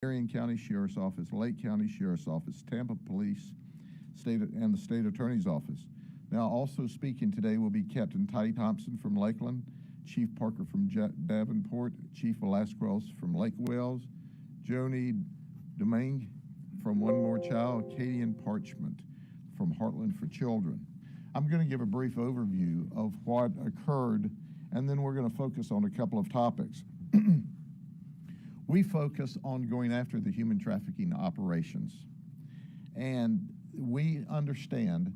Marion County Sheriff's Office, Lake County Sheriff's Office, Tampa Police, and the State Attorney's Office. Now, also speaking today will be Captain Ty Thompson from Lakeland, Chief Parker from Davenport, Chief Velasquez from Lake Wells, Joni Domingue from One More Child, Katie and Parchment from Heartland for Children. I'm going to give a brief overview of what occurred, and then we're going to focus on a couple of topics. We focus on going after the human trafficking operations, and we understand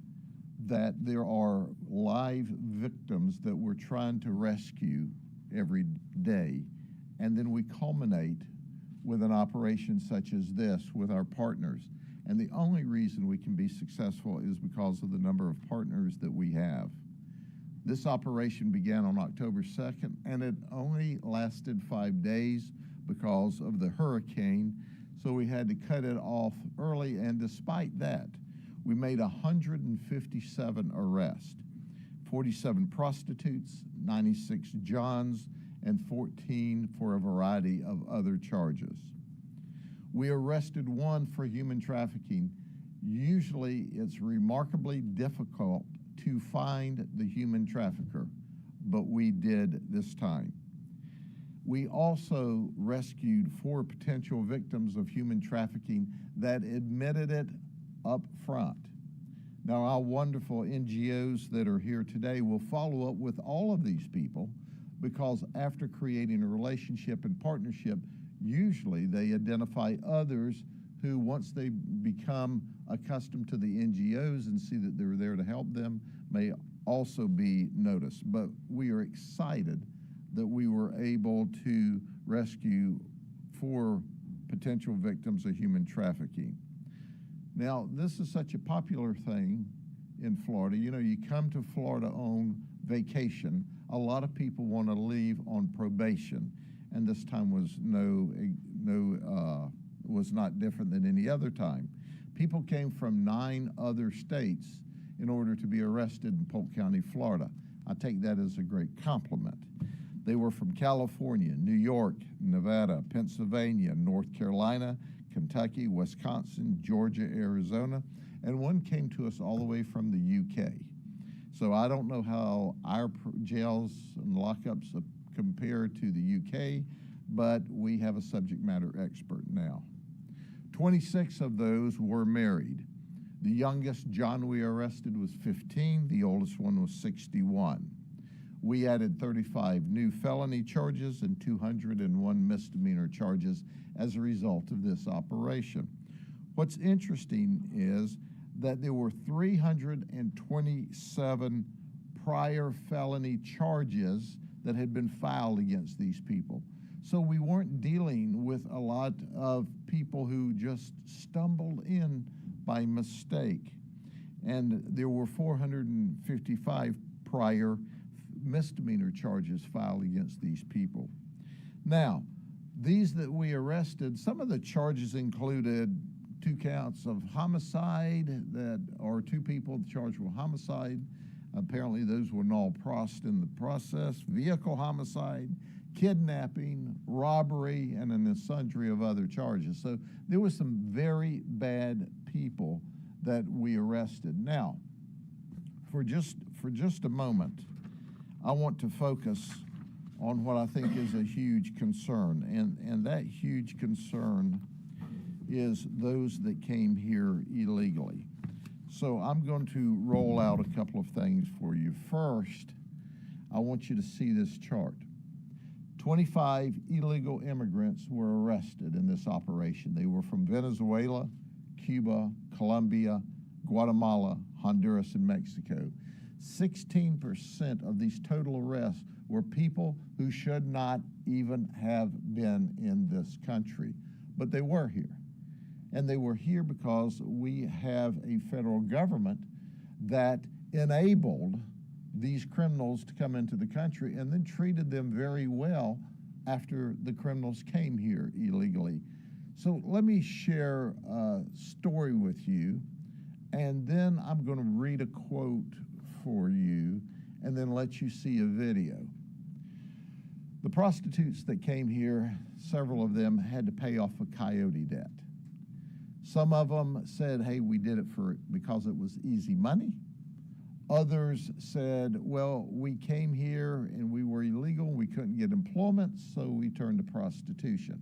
that there are live victims that we're trying to rescue every day, and then we culminate with an operation such as this with our partners. And the only reason we can be successful is because of the number of partners that we have. This operation began on October 2nd, and it only lasted 5 days because of the hurricane, so we had to cut it off early, and despite that, we made 157 arrests, 47 prostitutes, 96 Johns, and 14 for a variety of other charges. We arrested one for human trafficking. Usually it's remarkably difficult to find the human trafficker, but we did this time. We also rescued 4 potential victims of human trafficking that admitted it up front. Now, our wonderful NGOs that are here today will follow up with all of these people, because after creating a relationship and partnership, usually they identify others who, once they become accustomed to the NGOs and see that they're there to help them, may also be noticed. But we are excited that we were able to rescue 4 potential victims of human trafficking. Now, this is such a popular thing in Florida. You know, you come to Florida on vacation, a lot of people want to leave on probation, and this time was was not different than any other time. People came from 9 other states in order to be arrested in Polk County, Florida. I take that as a great compliment. They were from California, New York, Nevada, Pennsylvania, North Carolina, Kentucky, Wisconsin, Georgia, Arizona, and one came to us all the way from the UK. So I don't know how our jails and lockups compare to the UK, but we have a subject matter expert now. 26 of those were married. The youngest John we arrested was 15, the oldest one was 61. We added 35 new felony charges and 201 misdemeanor charges as a result of this operation. What's interesting is that there were 327 prior felony charges that had been filed against these people. So we weren't dealing with a lot of people who just stumbled in by mistake. And there were 455 prior misdemeanor charges filed against these people. Now, these that we arrested, some of the charges included 2 counts of homicide, or 2 people charged with homicide. Apparently those were null prost in the process, vehicle homicide, kidnapping, robbery, and a sundry of other charges. So there were some very bad people that we arrested. Now, for just a moment, I want to focus on what I think is a huge concern, and that huge concern is those that came here illegally. So I'm going to roll out a couple of things for you. First, I want you to see this chart. 25 illegal immigrants were arrested in this operation. They were from Venezuela, Cuba, Colombia, Guatemala, Honduras, and Mexico. 16% of these total arrests were people who should not even have been in this country, but they were here. And they were here because we have a federal government that enabled these criminals to come into the country and then treated them very well after the criminals came here illegally. So let me share a story with you, and then I'm going to read a quote for you and then let you see a video. The prostitutes that came here, several of them had to pay off a coyote debt. Some of them said, hey, we did it because it was easy money. Others said, well, we came here and we were illegal, we couldn't get employment, so we turned to prostitution.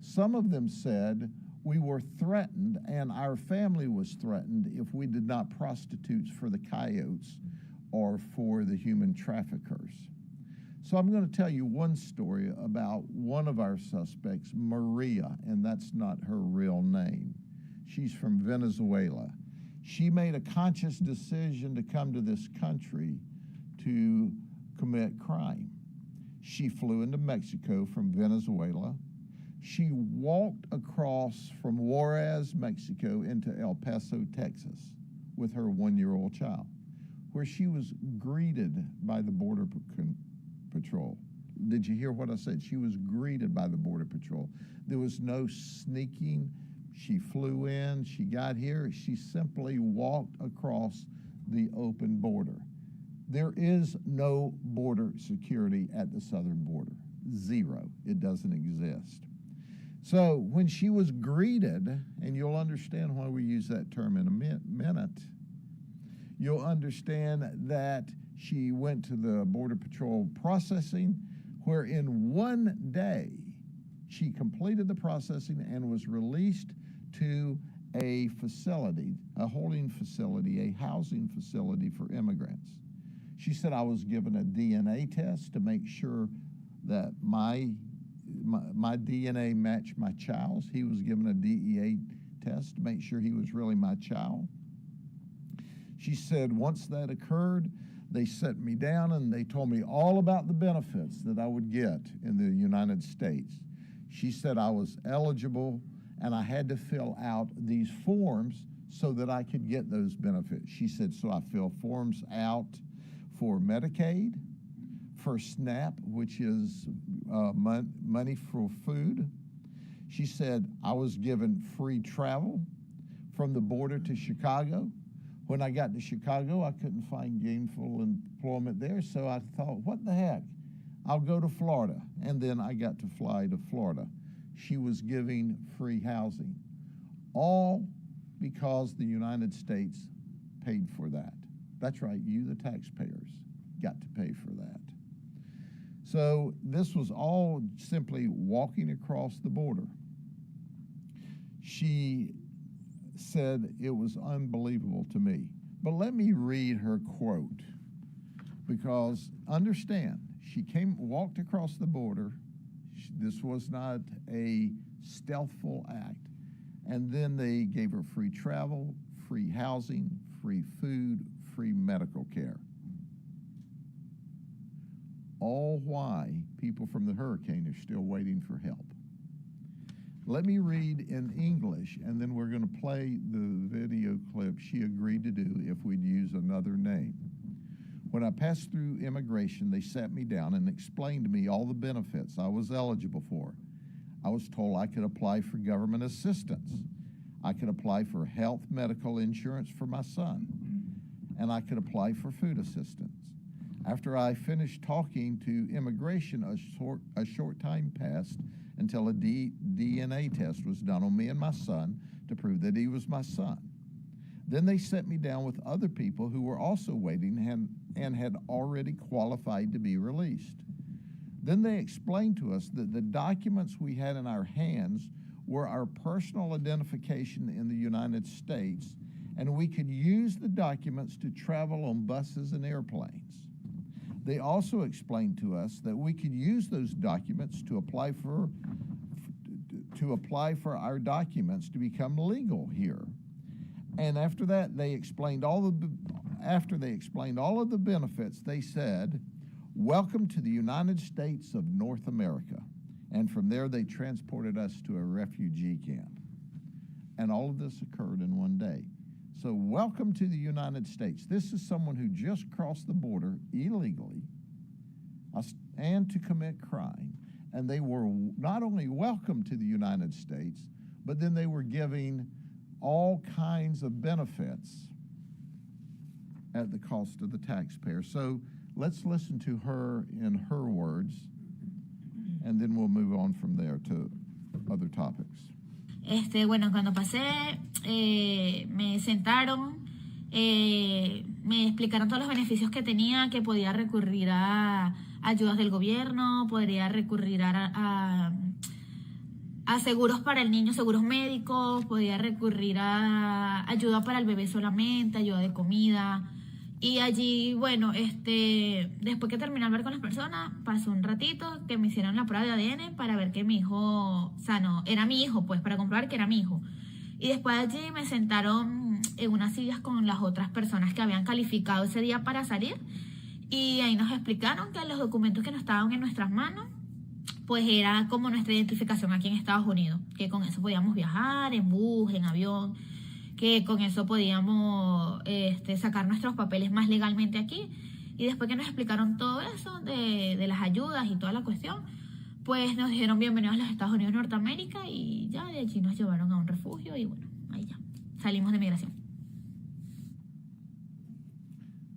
Some of them said, we were threatened and our family was threatened if we did not prostitute for the coyotes or for the human traffickers. So I'm going to tell you one story about one of our suspects, Maria, and that's not her real name. She's from Venezuela. She made a conscious decision to come to this country to commit crime. She flew into Mexico from Venezuela. She walked across from Juarez, Mexico, into El Paso, Texas, with her one-year-old child, where she was greeted by the Border Patrol. Did you hear what I said? She was greeted by the Border Patrol. There was no sneaking. She flew in, she got here, she simply walked across the open border. There is no border security at the southern border. Zero. It doesn't exist. So when she was greeted, and you'll understand why we use that term in a minute, you'll understand that she went to the Border Patrol processing, where in one day she completed the processing and was released to a facility, a holding facility, a housing facility for immigrants. She said, I was given a DNA test to make sure that my DNA matched my child's. He was given a DEA test to make sure he was really my child. She said, once that occurred, they set me down and they told me all about the benefits that I would get in the United States. She said I was eligible and I had to fill out these forms so that I could get those benefits. She said, so I fill forms out for Medicaid, for SNAP, which is money for food. She said I was given free travel from the border to Chicago. When I got to Chicago, I couldn't find gainful employment there, so I thought, what the heck? I'll go to Florida. And then I got to fly to Florida. She was giving free housing, all because the United States paid for that. That's right, you, the taxpayers, got to pay for that. So this was all simply walking across the border. She said it was unbelievable to me. But let me read her quote, because understand, she walked across the border. This was not a stealthful act. And then they gave her free travel, free housing, free food, free medical care. All why people from the hurricane are still waiting for help. Let me read in English, and then we're going to play the video clip she agreed to do if we'd use another name. When I passed through immigration, they sat me down and explained to me all the benefits I was eligible for. I was told I could apply for government assistance. I could apply for health medical insurance for my son, and I could apply for food assistance. After I finished talking to immigration, a short time passed until a DNA test was done on me and my son to prove that he was my son. Then they set me down with other people who were also waiting and had already qualified to be released. Then they explained to us that the documents we had in our hands were our personal identification in the United States, and we could use the documents to travel on buses and airplanes. They also explained to us that we could use those documents to apply for our documents to become legal here. And after that, they explained all of the benefits, they said, "Welcome to the United States of North America." And from there, they transported us to a refugee camp. And all of this occurred in one day. So welcome to the United States. This is someone who just crossed the border illegally and to commit crime. And they were not only welcome to the United States, but then they were giving all kinds of benefits at the cost of the taxpayer. So let's listen to her in her words. and then we'll move on from there to other topics. Bueno, cuando pasé, me sentaron, me explicaron todos los beneficios que tenía, que podía recurrir a ayudas del gobierno, podría recurrir a seguros para el niño, seguros médicos, podía recurrir a ayuda para el bebé solamente, ayuda de comida. Y allí, bueno, después que terminé de hablar con las personas, pasó un ratito que me hicieron la prueba de ADN para ver que mi hijo, era mi hijo, pues, para comprobar que era mi hijo. Y después allí me sentaron en unas sillas con las otras personas que habían calificado ese día para salir. Y ahí nos explicaron que los documentos que no estaban en nuestras manos, pues era como nuestra identificación aquí en Estados Unidos, que con eso podíamos viajar en bus, en avión, que con eso podíamos sacar nuestros papeles más legalmente aquí. Y después que nos explicaron todo eso de las ayudas y toda la cuestión, pues nos dijeron bienvenidos a los Estados Unidos de Norteamérica y ya de allí nos llevaron a un refugio y bueno, ahí ya, salimos de migración.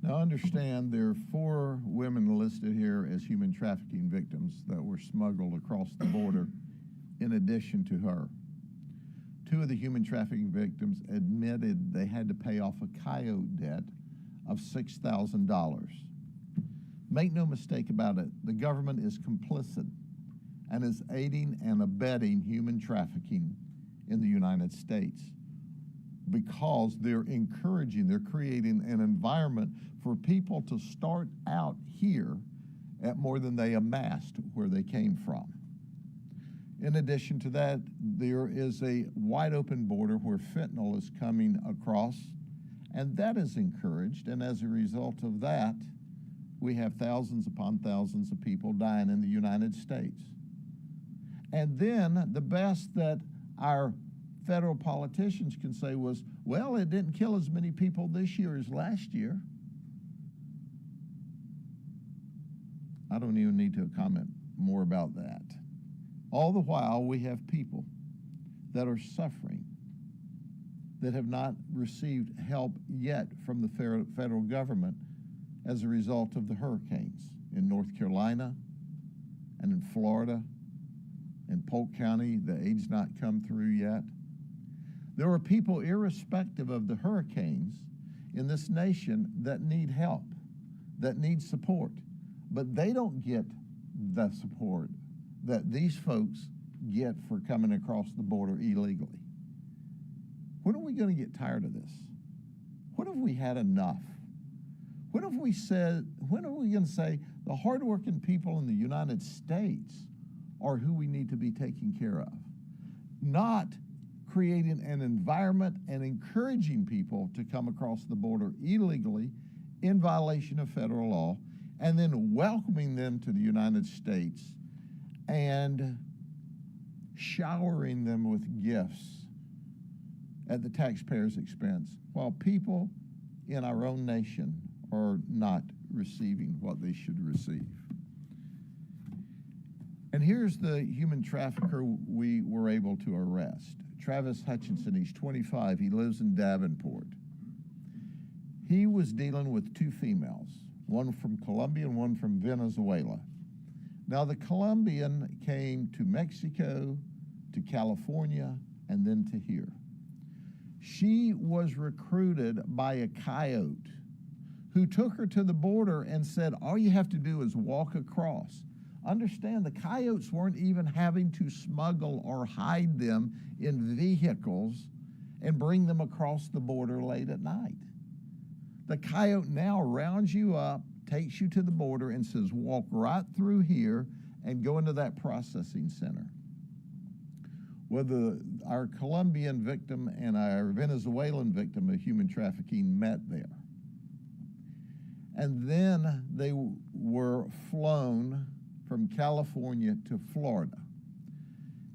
Now understand there are 4 women listed here as human trafficking victims that were smuggled across the border in addition to her. 2 of the human trafficking victims admitted they had to pay off a coyote debt of $6,000. Make no mistake about it, the government is complicit and is aiding and abetting human trafficking in the United States because they're creating an environment for people to start out here at more than they amassed where they came from. In addition to that, there is a wide open border where fentanyl is coming across, and that is encouraged, and as a result of that, we have thousands upon thousands of people dying in the United States. And then the best that our federal politicians can say was, well, it didn't kill as many people this year as last year. I don't even need to comment more about that. All the while, we have people that are suffering, that have not received help yet from the federal government as a result of the hurricanes in North Carolina and in Florida. In Polk County, the aid's not come through yet. There are people, irrespective of the hurricanes, in this nation that need help, that need support, but they don't get the support that these folks get for coming across the border illegally. When are we going to get tired of this? When have we had enough? When are we going to say the hardworking people in the United States are who we need to be taking care of? Not creating an environment and encouraging people to come across the border illegally in violation of federal law, and then welcoming them to the United States and showering them with gifts at the taxpayer's expense, while people in our own nation are not receiving what they should receive. And here's the human trafficker we were able to arrest. Travis Hutchinson, he's 25, he lives in Davenport. He was dealing with 2 females, one from Colombia and one from Venezuela. Now the Colombian came to Mexico, to California, and then to here. She was recruited by a coyote who took her to the border and said, all you have to do is walk across. Understand, the coyotes weren't even having to smuggle or hide them in vehicles and bring them across the border late at night. The coyote now rounds you up, takes you to the border and says, walk right through here and go into that processing center. Whether our Colombian victim and our Venezuelan victim of human trafficking met there. And then they were flown from California to Florida.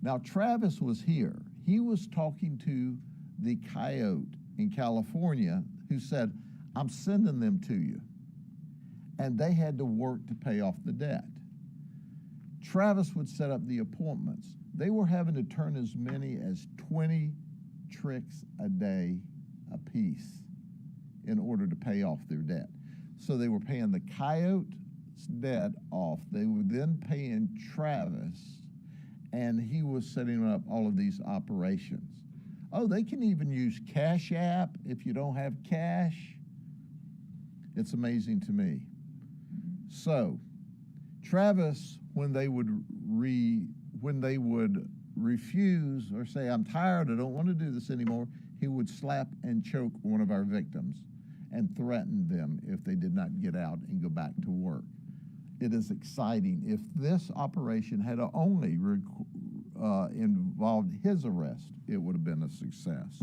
Now, Travis was here. He was talking to the coyote in California who said, I'm sending them to you. And they had to work to pay off the debt. Travis would set up the appointments. They were having to turn as many as 20 tricks a day apiece in order to pay off their debt. So they were paying the coyote debt off. They were then paying Travis, and he was setting up all of these operations. Oh, they can even use Cash App if you don't have cash. It's amazing to me. So, Travis, when they would refuse or say, I'm tired, I don't want to do this anymore, he would slap and choke one of our victims and threaten them if they did not get out and go back to work. It is exciting. If this operation had only involved his arrest, it would have been a success.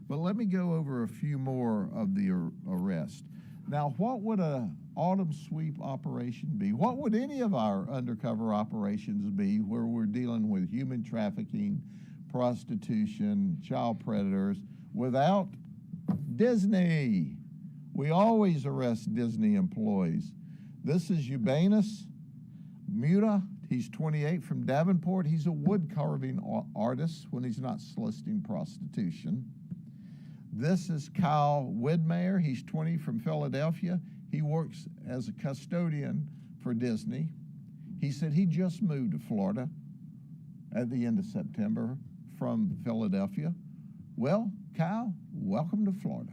But let me go over a few more of the arrests. Now, what would an autumn sweep operation be? What would any of our undercover operations be where we're dealing with human trafficking, prostitution, child predators without Disney? We always arrest Disney employees. This is Ubanus Muta. He's 28 from Davenport. He's a wood carving artist when he's not soliciting prostitution. This is Kyle Widmeyer. He's 20 from Philadelphia. He works as a custodian for Disney. He said he just moved to Florida at the end of September from Philadelphia. Well, Kyle, welcome to Florida.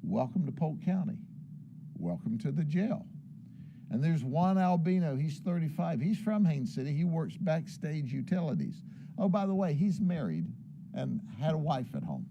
Welcome to Polk County. Welcome to the jail. And there's Juan Albino. He's 35. He's from Haines City. He works backstage utilities. Oh, by the way, he's married and had a wife at home.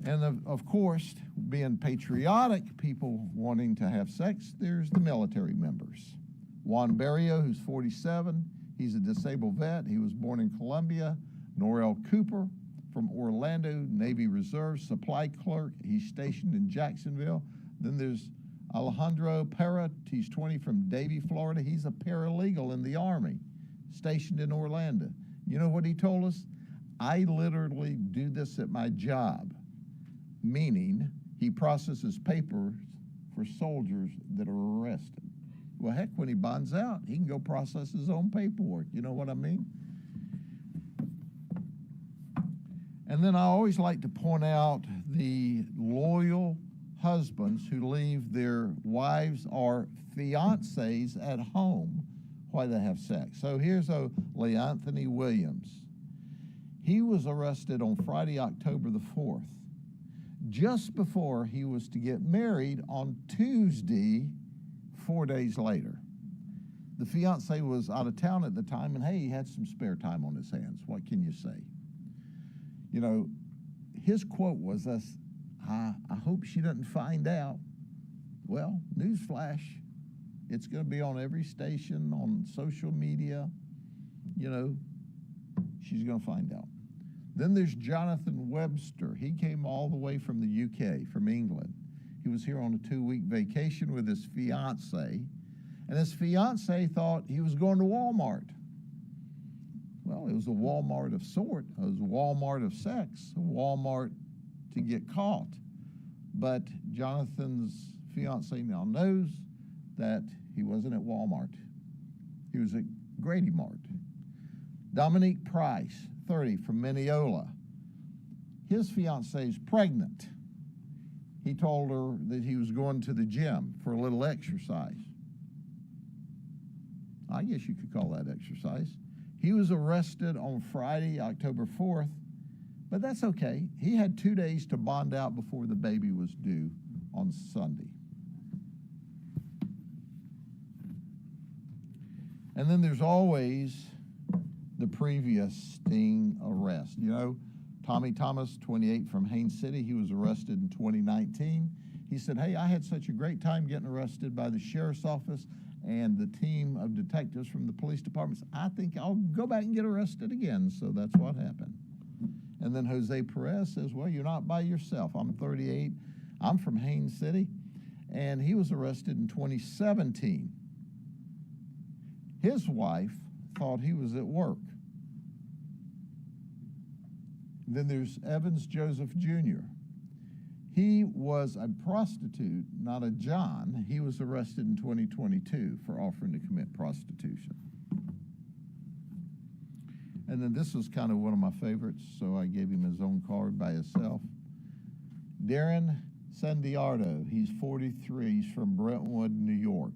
And of course, being patriotic, people wanting to have sex, there's the military members. Juan Barrio, who's 47, he's a disabled vet. He was born in Colombia. Norel Cooper from Orlando, Navy Reserve, supply clerk. He's stationed in Jacksonville. Then there's Alejandro Parra. He's 20 from Davie, Florida. He's a paralegal in the Army, stationed in Orlando. You know what he told us? I literally do this at my job. Meaning he processes papers for soldiers that are arrested. Well, heck, when he bonds out, he can go process his own paperwork. You know what I mean? And then I always like to point out the loyal husbands who leave their wives or fiancés at home while they have sex. So here's Leanthony Williams. He was arrested on Friday, October the 4th. Just before he was to get married on Tuesday, 4 days later. The fiance was out of town at the time, and hey, he had some spare time on his hands. What can you say? You know, his quote was, I hope she doesn't find out. Well, newsflash, it's going to be on every station, on social media. You know, she's going to find out. Then there's Jonathan Webster. He came all the way from the UK, from England. He was here on a 2-week vacation with his fiance, and his fiance thought he was going to Walmart. Well, it was a Walmart of sort. It was a Walmart of sex, a Walmart to get caught. But Jonathan's fiance now knows that he wasn't at Walmart. He was at Grady Mart. Dominique Price, 30, from Mineola. His fiancée is pregnant. He told her that he was going to the gym for a little exercise. I guess you could call that exercise. He was arrested on Friday, October 4th, but that's okay. He had 2 days to bond out before the baby was due on Sunday. And then there's always the previous sting arrest. You know, Tommy Thomas, 28, from Haines City, he was arrested in 2019. He said, hey, I had such a great time getting arrested by the sheriff's office and the team of detectives from the police departments. I think I'll go back and get arrested again. So that's what happened. And then Jose Perez says, well, you're not by yourself. I'm 38. I'm from Haines City. And he was arrested in 2017. His wife thought he was at work. Then there's Evans Joseph Jr. He was a prostitute, not a John. He was arrested in 2022 for offering to commit prostitution. And then this was kind of one of my favorites, so I gave him his own card by himself. Darren Santiago, he's 43, he's from Brentwood, New York.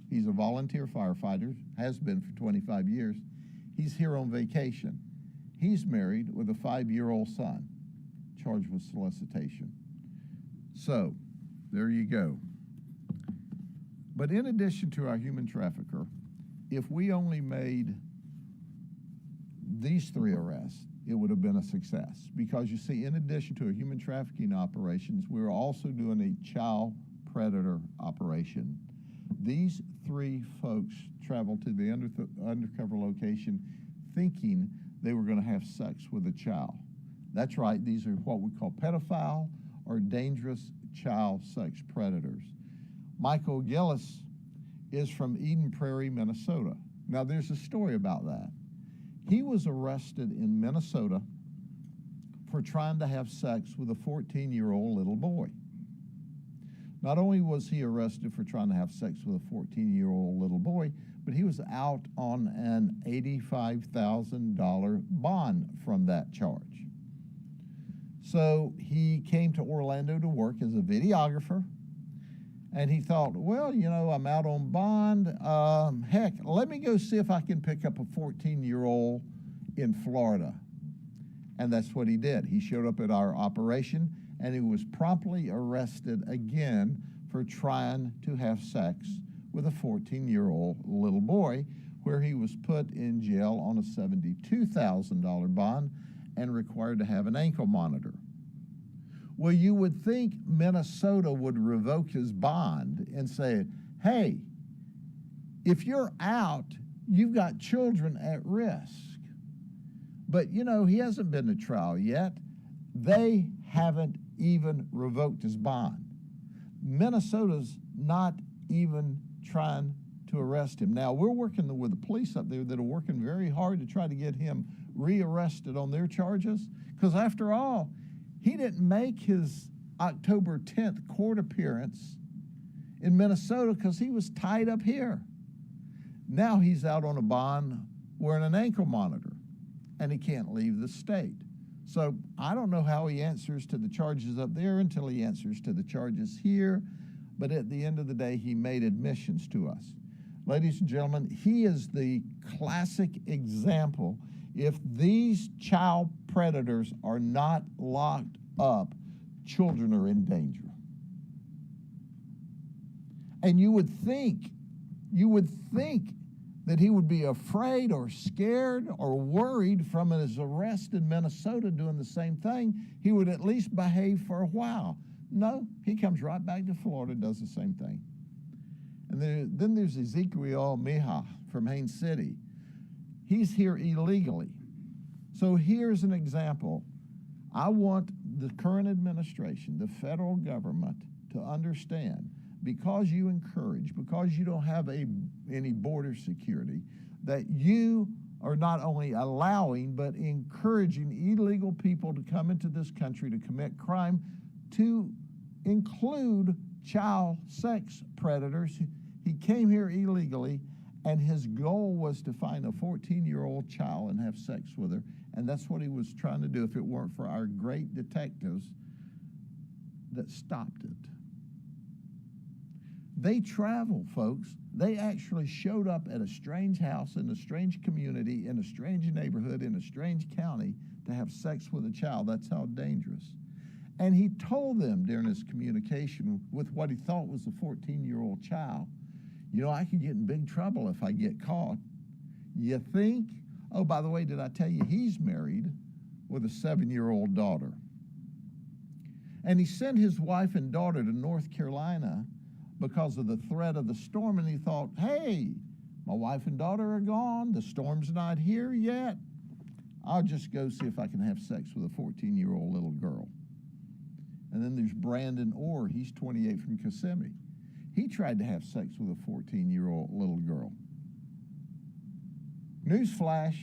He's a volunteer firefighter, has been for 25 years. He's here on vacation. He's married with a 5-year-old son, charged with solicitation. So, there you go. But in addition to our human trafficker, if we only made these 3 arrests, it would have been a success. Because you see, in addition to a human trafficking operations, we're also doing a child predator operation. These 3 folks traveled to the undercover location thinking they were going to have sex with a child. That's right, these are what we call pedophile or dangerous child sex predators. Michael Gillis is from Eden Prairie, Minnesota. Now, there's a story about that. He was arrested in Minnesota for trying to have sex with a 14-year-old little boy. Not only was he arrested for trying to have sex with a 14-year-old little boy, but he was out on an $85,000 bond from that charge. So he came to Orlando to work as a videographer, and he thought, well, you know, I'm out on bond. Heck, let me go see if I can pick up a 14-year-old in Florida. And that's what he did. He showed up at our operation, and he was promptly arrested again for trying to have sex with a 14-year-old little boy, where he was put in jail on a $72,000 bond and required to have an ankle monitor. Well, you would think Minnesota would revoke his bond and say, hey, if you're out, you've got children at risk. But, you know, he hasn't been to trial yet. They haven't even revoked his bond. Minnesota's not even trying to arrest him. Now, we're working with the police up there that are working very hard to try to get him rearrested on their charges, because after all, he didn't make his October 10th court appearance in Minnesota because he was tied up here. Now he's out on a bond wearing an ankle monitor, and he can't leave the state. So I don't know how he answers to the charges up there until he answers to the charges here, but at the end of the day, he made admissions to us. Ladies and gentlemen, he is the classic example. If these child predators are not locked up, children are in danger. And you would think that he would be afraid or scared or worried from his arrest in Minnesota doing the same thing. He would at least behave for a while. No, he comes right back to Florida, does the same thing. And then there's Ezekiel Mija from Haines City. He's here illegally. So here's an example. I want the current administration, the federal government, to understand, because you encourage, because you don't have any border security, that you are not only allowing but encouraging illegal people to come into this country to commit crime, to include child sex predators. He came here illegally, and his goal was to find a 14-year-old child and have sex with her, and that's what he was trying to do if it weren't for our great detectives that stopped it. They travel, folks. They actually showed up at a strange house in a strange community, in a strange neighborhood, in a strange county to have sex with a child. That's how dangerous. And he told them during his communication with what he thought was a 14-year-old child, you know, I could get in big trouble if I get caught. You think? Oh, by the way, did I tell you he's married with a 7-year-old daughter? And he sent his wife and daughter to North Carolina because of the threat of the storm, and he thought, hey, my wife and daughter are gone, the storm's not here yet, I'll just go see if I can have sex with a 14-year-old little girl. And then there's Brandon Orr, he's 28 from Kissimmee. He tried to have sex with a 14-year-old little girl. Newsflash,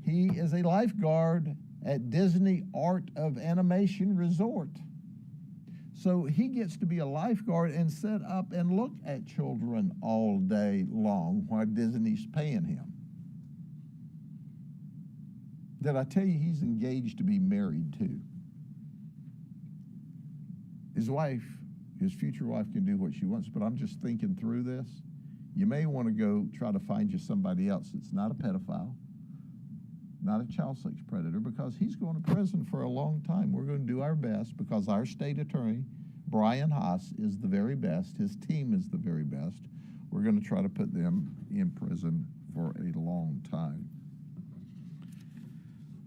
he is a lifeguard at Disney Art of Animation Resort. So he gets to be a lifeguard and sit up and look at children all day long while Disney's paying him. Did I tell you he's engaged to be married too? his wife, his future wife, can do what she wants, but I'm just thinking through this. You may want to go try to find you somebody else that's not a pedophile, not a child sex predator, because he's going to prison for a long time. We're going to do our best because our state attorney, Brian Haas, is the very best. His team is the very best. We're going to try to put them in prison for a long time.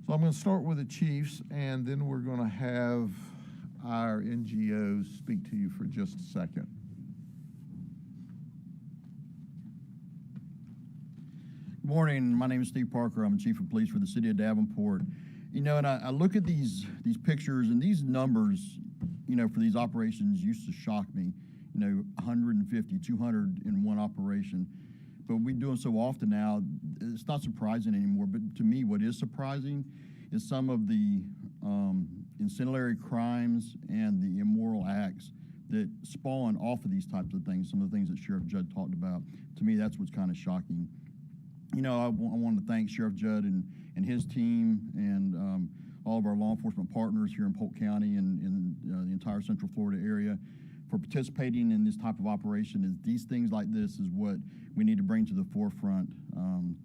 So I'm going to start with the chiefs, and then we're going to have our NGOs speak to you for just a second. Good morning. My name is Steve Parker. I'm the chief of police for the city of Davenport. You know, and I look at these pictures and these numbers, you know, for these operations used to shock me. You know, 150, 200 in one operation. But we're doing so often now, it's not surprising anymore. But to me, what is surprising is some of the ancillary crimes and the immoral acts that spawn off of these types of things, some of the things that Sheriff Judd talked about. To me, that's what's kind of shocking. You know, I want to thank Sheriff Judd and his team and all of our law enforcement partners here in Polk County and in the entire Central Florida area for participating in this type of operation. Is these things like this is what we need to bring to the forefront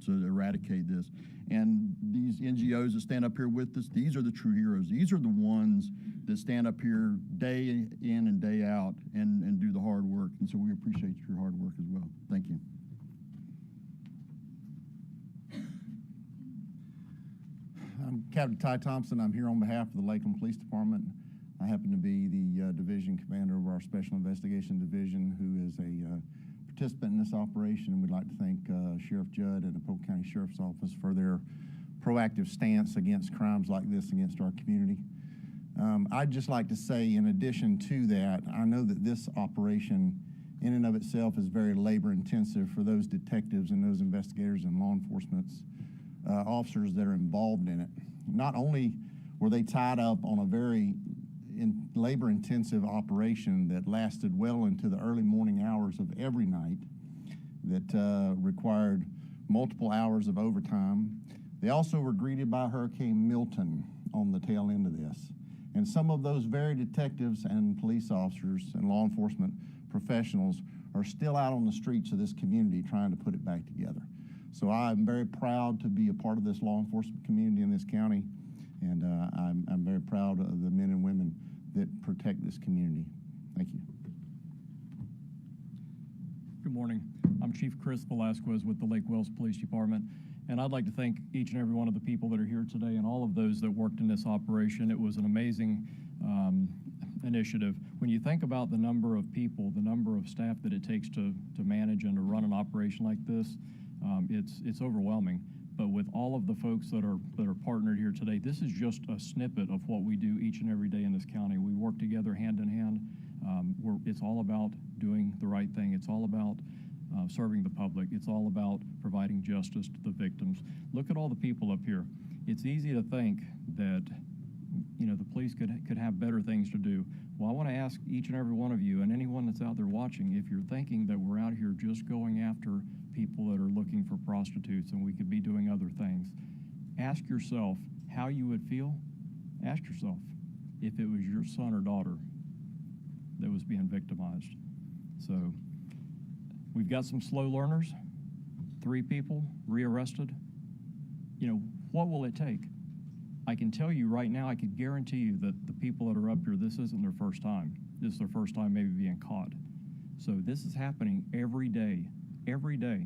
to eradicate this. And these NGOs that stand up here with us, these are the true heroes. These are the ones that stand up here day in and day out and do the hard work. And so we appreciate your hard work as well. Thank you. I'm Captain Ty Thompson. I'm here on behalf of the Lakeland Police Department. I happen to be the division commander of our Special Investigation Division, who is a participant in this operation. And we'd like to thank Sheriff Judd and the Polk County Sheriff's Office for their proactive stance against crimes like this against our community. I'd just like to say, in addition to that, I know that this operation in and of itself is very labor intensive for those detectives and those investigators and law enforcement officers that are involved in it. Not only were they tied up on a very labor-intensive operation that lasted well into the early morning hours of every night, that required multiple hours of overtime, they also were greeted by Hurricane Milton on the tail end of this. And some of those very detectives and police officers and law enforcement professionals are still out on the streets of this community trying to put it back together. So I'm very proud to be a part of this law enforcement community in this county, and I'm very proud of the men and women that protect this community. Thank you. Good morning. I'm Chief Chris Velasquez with the Lake Wells Police Department, and I'd like to thank each and every one of the people that are here today and all of those that worked in this operation. It was an amazing initiative. When you think about the number of people, the number of staff that it takes to manage and to run an operation like this, it's overwhelming. But with all of the folks that are partnered here today, this is just a snippet of what we do each and every day in this county. We work together hand in hand. It's all about doing the right thing. It's all about serving the public. It's all about providing justice to the victims. Look at all the people up here. It's easy to think that, you know, the police could have better things to do. Well, I want to ask each and every one of you and anyone that's out there watching, if you're thinking that we're out here just going after people that are looking for prostitutes and we could be doing other things, ask yourself how you would feel. Ask yourself if it was your son or daughter that was being victimized. So we've got some slow learners, 3 people rearrested. You know, what will it take? I can tell you right now, I could guarantee you that the people that are up here, this isn't their first time. This is their first time maybe being caught. So this is happening every day. Every day,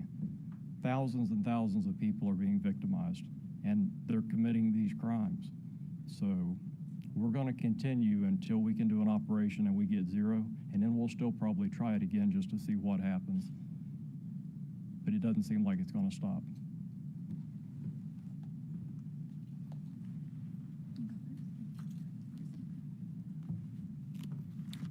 thousands and thousands of people are being victimized, and they're committing these crimes. So we're going to continue until we can do an operation and we get 0, and then we'll still probably try it again just to see what happens. But it doesn't seem like it's going to stop.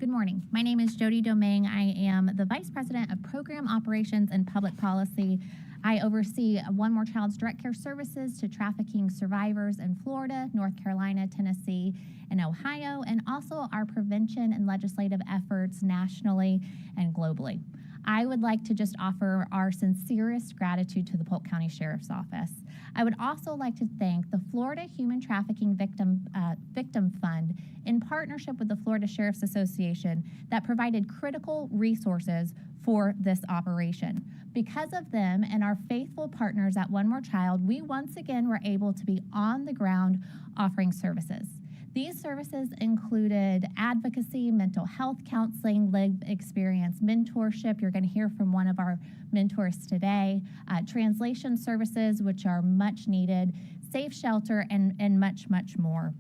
Good morning. My name is Jody Domingue. I am the Vice President of Program Operations and Public Policy. I oversee One More Child's direct care services to trafficking survivors in Florida, North Carolina, Tennessee, and Ohio, and also our prevention and legislative efforts nationally and globally. I would like to just offer our sincerest gratitude to the Polk County Sheriff's Office. I would also like to thank the Florida Human Trafficking Victim Fund in partnership with the Florida Sheriff's Association that provided critical resources for this operation. Because of them and our faithful partners at One More Child, we once again were able to be on the ground offering services. These services included advocacy, mental health counseling, lived experience mentorship. You're going to hear from one of our mentors today. Translation services, which are much needed, safe shelter, and much, much more.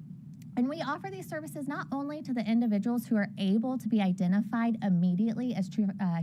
And we offer these services not only to the individuals who are able to be identified immediately as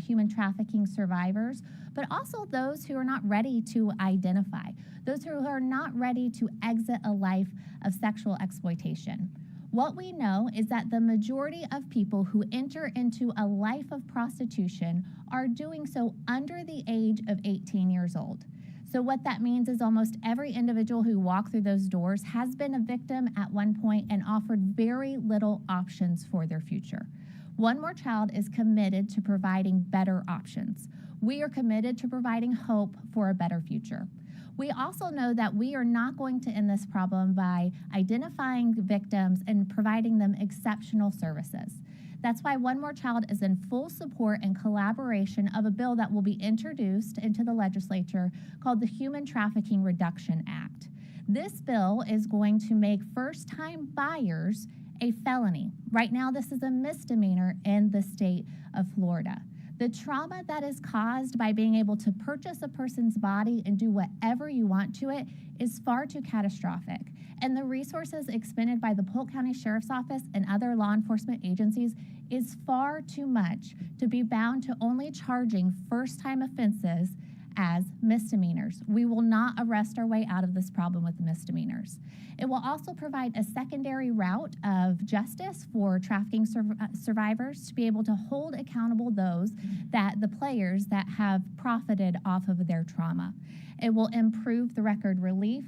human trafficking survivors, but also those who are not ready to identify, those who are not ready to exit a life of sexual exploitation. What we know is that the majority of people who enter into a life of prostitution are doing so under the age of 18 years old. So what that means is almost every individual who walked through those doors has been a victim at one point and offered very little options for their future. One More Child is committed to providing better options. We are committed to providing hope for a better future. We also know that we are not going to end this problem by identifying victims and providing them exceptional services. That's why One More Child is in full support and collaboration of a bill that will be introduced into the legislature called the Human Trafficking Reduction Act. This bill is going to make first-time buyers a felony. Right now, this is a misdemeanor in the state of Florida. The trauma that is caused by being able to purchase a person's body and do whatever you want to it is far too catastrophic. And the resources expended by the Polk County Sheriff's Office and other law enforcement agencies is far too much to be bound to only charging first-time offenses as misdemeanors. We will not arrest our way out of this problem with misdemeanors. It will also provide a secondary route of justice for trafficking survivors to be able to hold accountable those the players that have profited off of their trauma. It will improve the record relief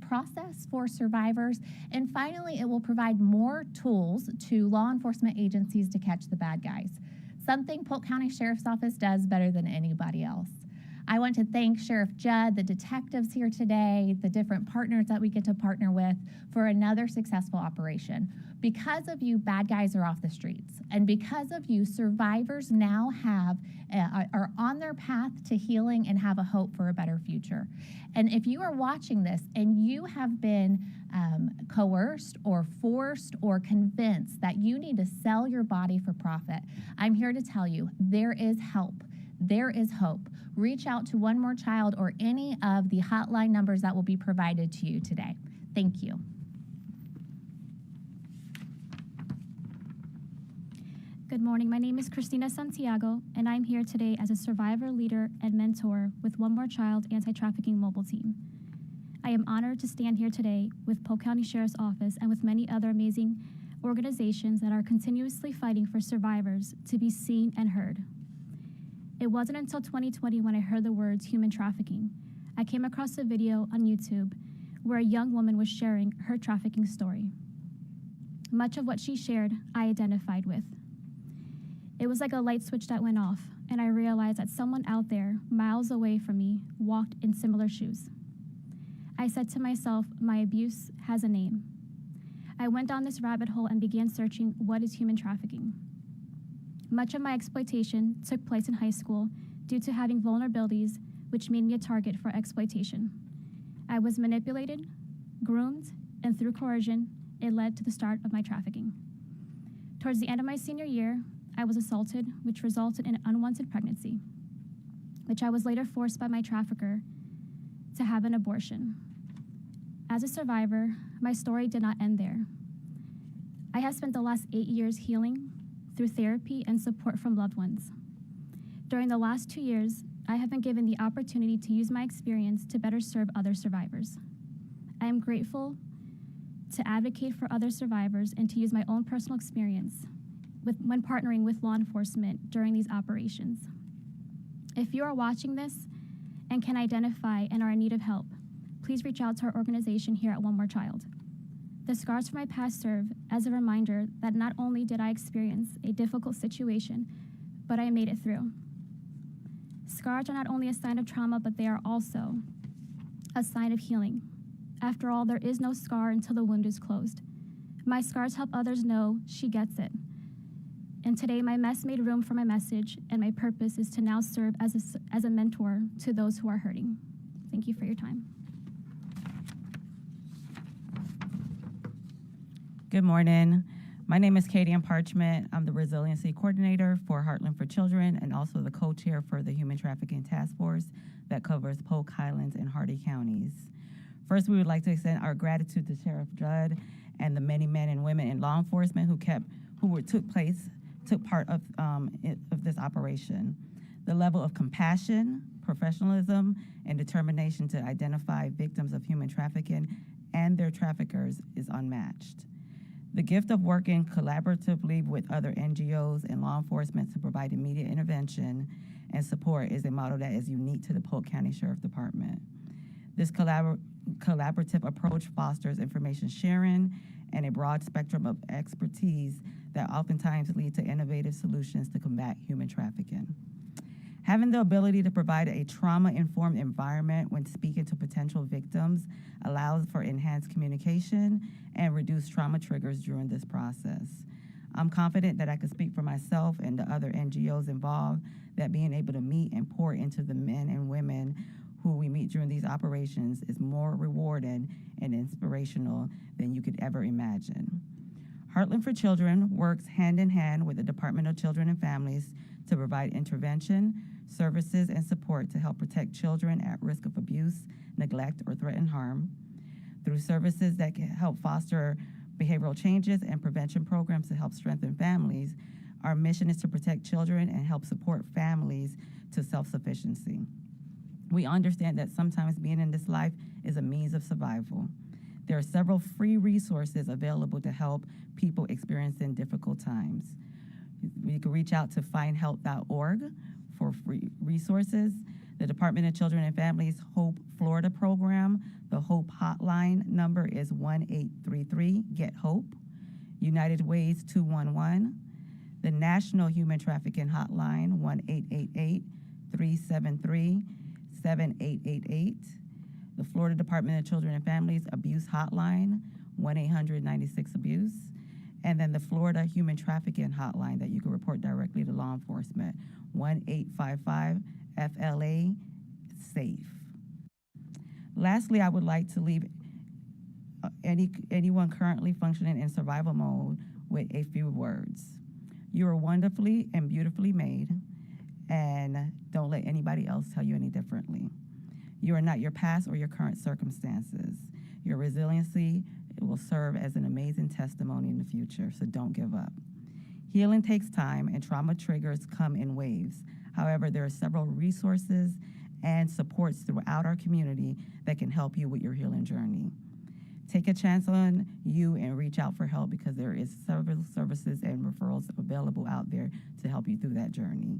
process for survivors. And finally, it will provide more tools to law enforcement agencies to catch the bad guys, something Polk County Sheriff's Office does better than anybody else. I want to thank Sheriff Judd, the detectives here today, the different partners that we get to partner with for another successful operation. Because of you, bad guys are off the streets. And because of you, survivors now are on their path to healing and have a hope for a better future. And if you are watching this and you have been coerced or forced or convinced that you need to sell your body for profit, I'm here to tell you there is help. There is hope. Reach out to One More Child or any of the hotline numbers that will be provided to you today. Thank you. Good morning. My name is Christina Santiago, and I'm here today as a survivor, leader, and mentor with One More Child Anti-Trafficking Mobile Team. I am honored to stand here today with Polk County Sheriff's Office and with many other amazing organizations that are continuously fighting for survivors to be seen and heard. It wasn't until 2020 when I heard the words human trafficking. I came across a video on YouTube where a young woman was sharing her trafficking story. Much of what she shared, I identified with. It was like a light switch that went off, and I realized that someone out there, miles away from me, walked in similar shoes. I said to myself, my abuse has a name. I went down this rabbit hole and began searching, what is human trafficking? Much of my exploitation took place in high school due to having vulnerabilities, which made me a target for exploitation. I was manipulated, groomed, and through coercion, it led to the start of my trafficking. Towards the end of my senior year, I was assaulted, which resulted in an unwanted pregnancy, which I was later forced by my trafficker to have an abortion. As a survivor, my story did not end there. I have spent the last 8 years healing through therapy and support from loved ones. During the last 2 years, I have been given the opportunity to use my experience to better serve other survivors. I am grateful to advocate for other survivors and to use my own personal experience when partnering with law enforcement during these operations. If you are watching this and can identify and are in need of help, please reach out to our organization here at One More Child. The scars from my past serve as a reminder that not only did I experience a difficult situation, but I made it through. Scars are not only a sign of trauma, but they are also a sign of healing. After all, there is no scar until the wound is closed. My scars help others know she gets it. And today, my mess made room for my message, and my purpose is to now serve as a mentor to those who are hurting. Thank you for your time. Good morning. My name is Katie Parchment. I'm the Resiliency Coordinator for Heartland for Children and also the co-chair for the Human Trafficking Task Force that covers Polk, Highlands, and Hardy counties. First, we would like to extend our gratitude to Sheriff Judd and the many men and women in law enforcement who took part of this operation. The level of compassion, professionalism, and determination to identify victims of human trafficking and their traffickers is unmatched. The gift of working collaboratively with other NGOs and law enforcement to provide immediate intervention and support is a model that is unique to the Polk County Sheriff Department. This collaborative approach fosters information sharing and a broad spectrum of expertise that oftentimes lead to innovative solutions to combat human trafficking. Having the ability to provide a trauma-informed environment when speaking to potential victims allows for enhanced communication and reduced trauma triggers during this process. I'm confident that I can speak for myself and the other NGOs involved that being able to meet and pour into the men and women who we meet during these operations is more rewarding and inspirational than you could ever imagine. Heartland for Children works hand in hand with the Department of Children and Families to provide intervention, services, and support to help protect children at risk of abuse, neglect, or threatened harm. Through services that can help foster behavioral changes and prevention programs to help strengthen families, our mission is to protect children and help support families to self-sufficiency. We understand that sometimes being in this life is a means of survival. There are several free resources available to help people experiencing difficult times. You can reach out to findhelp.org for free resources. The Department of Children and Families Hope Florida program, the Hope hotline number is 1-833-GET-HOPE. United Ways 211. The National Human Trafficking Hotline, 1-888-373-7888. The Florida Department of Children and Families Abuse Hotline, 1-800-96-ABUSE. And then the Florida Human Trafficking Hotline that you can report directly to law enforcement, 1-855-FLA-SAFE. Lastly, I would like to leave anyone currently functioning in survival mode with a few words. You are wonderfully and beautifully made, and don't let anybody else tell you any differently. You are not your past or your current circumstances. Your resiliency will serve as an amazing testimony in the future, so don't give up. Healing takes time, and trauma triggers come in waves. However, there are several resources and supports throughout our community that can help you with your healing journey. Take a chance on you and reach out for help, because there is several services and referrals available out there to help you through that journey.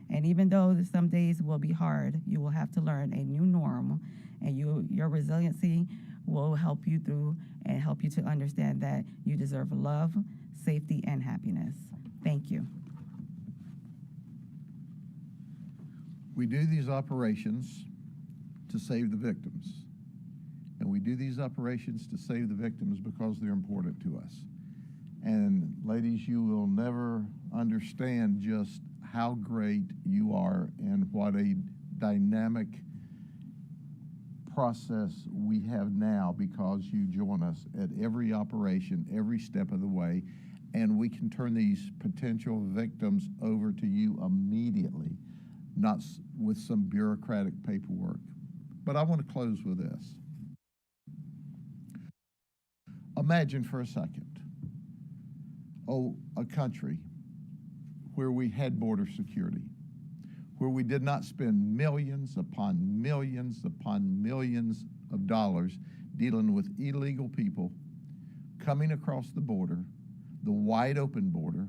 And even though some days will be hard, you will have to learn a new norm, and your resiliency will help you through and help you to understand that you deserve love, safety, and happiness. Thank you. We do these operations to save the victims. And we do these operations to save the victims because they're important to us. And ladies, you will never understand just how great you are and what a dynamic process we have now, because you join us at every operation, every step of the way, and we can turn these potential victims over to you immediately, not with some bureaucratic paperwork. But I want to close with this. Imagine for a second, a country where we had border security, where we did not spend millions upon millions upon millions of dollars dealing with illegal people coming across the border, the wide open border,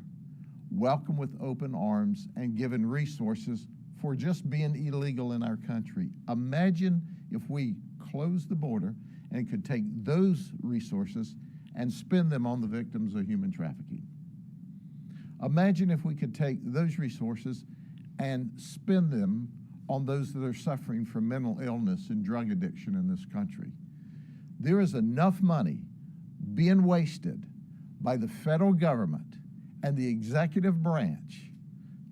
welcome with open arms, and given resources for just being illegal in our country. Imagine if we closed the border and could take those resources and spend them on the victims of human trafficking. Imagine if we could take those resources and spend them on those that are suffering from mental illness and drug addiction in this country. There is enough money being wasted by the federal government and the executive branch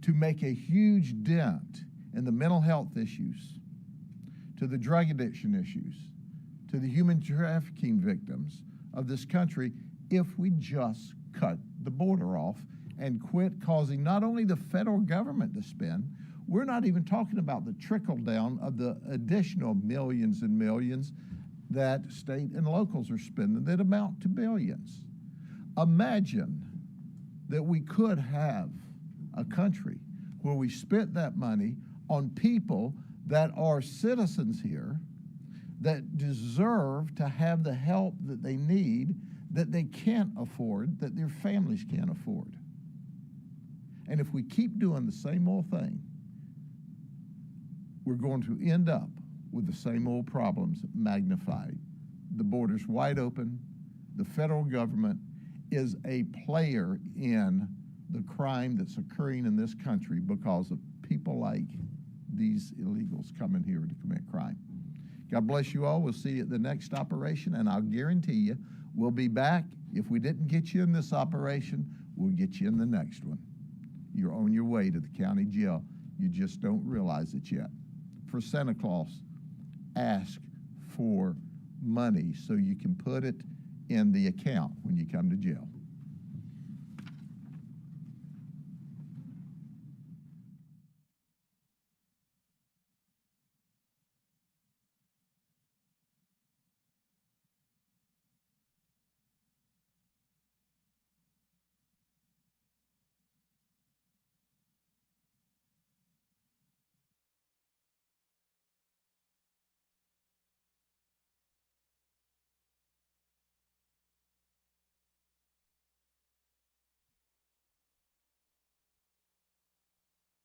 to make a huge dent in the mental health issues, to the drug addiction issues, to the human trafficking victims of this country if we just cut the border off and quit causing not only the federal government to spend, we're not even talking about the trickle down of the additional millions and millions that state and locals are spending that amount to billions. Imagine that we could have a country where we spent that money on people that are citizens here that deserve to have the help that they need, that they can't afford, that their families can't afford. And if we keep doing the same old thing, we're going to end up with the same old problems magnified. The border's wide open. The federal government is a player in the crime that's occurring in this country because of people like these illegals coming here to commit crime. God bless you all. We'll see you at the next operation, and I'll guarantee you we'll be back. If we didn't get you in this operation, we'll get you in the next one. You're on your way to the county jail. You just don't realize it yet. For Santa Claus, ask for money so you can put it in the account when you come to jail.